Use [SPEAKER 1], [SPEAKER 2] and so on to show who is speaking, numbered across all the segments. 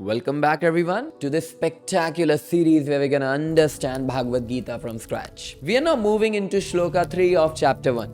[SPEAKER 1] Welcome back everyone to this spectacular series where we're gonna understand Bhagavad Gita from scratch. We are now moving into Shloka 3 of chapter 1,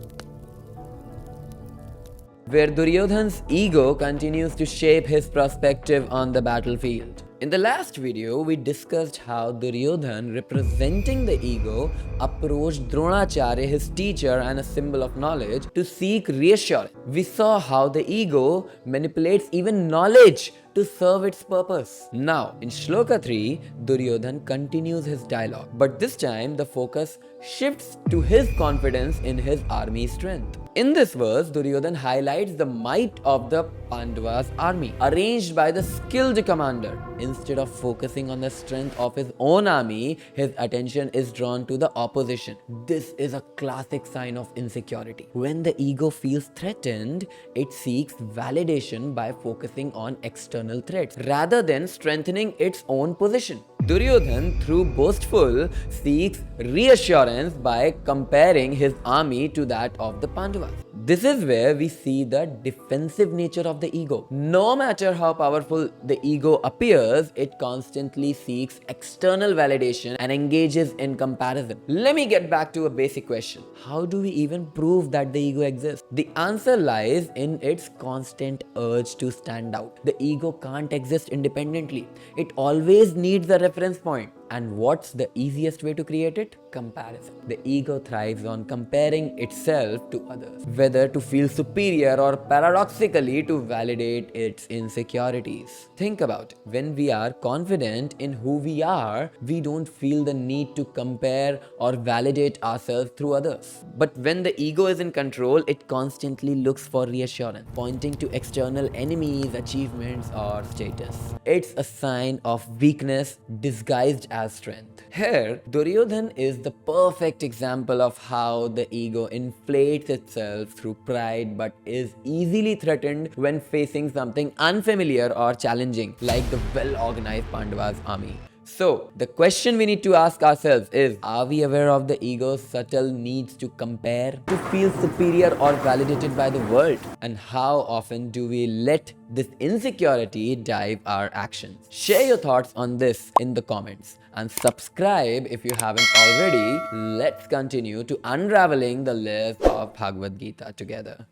[SPEAKER 1] where Duryodhan's ego continues to shape his perspective on the battlefield. In the last video, we discussed how Duryodhan, representing the ego, approached Dronacharya, his teacher and a symbol of knowledge, to seek reassurance. We saw how the ego manipulates even knowledge to serve its purpose. Now, in Shloka 3, Duryodhan continues his dialogue, but this time the focus shifts to his confidence in his army strength. In this verse, Duryodhan highlights the might of the Pandavas' army, arranged by the skilled commander. Instead of focusing on the strength of his own army, his attention is drawn to the opposition. This is a classic sign of insecurity. When the ego feels threatened, it seeks validation by focusing on external threats rather than strengthening its own position. Duryodhan, through boastful, seeks reassurance by comparing his army to that of the Pandavas. This is where we see the defensive nature of the ego. No matter how powerful the ego appears, it constantly seeks external validation and engages in comparison. Let me get back to a basic question. How do we even prove that the ego exists? The answer lies in its constant urge to stand out. The ego can't exist independently. It always needs a reference point. And what's the easiest way to create it? Comparison. The ego thrives on comparing itself to others, whether to feel superior or paradoxically to validate its insecurities. Think about it. When we are confident in who we are, we don't feel the need to compare or validate ourselves through others. But when the ego is in control, it constantly looks for reassurance, pointing to external enemies, achievements, or status. It's a sign of weakness disguised as strength. Here, Duryodhan is the perfect example of how the ego inflates itself through pride but is easily threatened when facing something unfamiliar or challenging, like the well-organized Pandavas' army. So, the question we need to ask ourselves is, are we aware of the ego's subtle needs to compare, to feel superior or validated by the world? And how often do we let this insecurity drive our actions? Share your thoughts on this in the comments and subscribe if you haven't already. Let's continue to unraveling the layers of Bhagavad Gita together.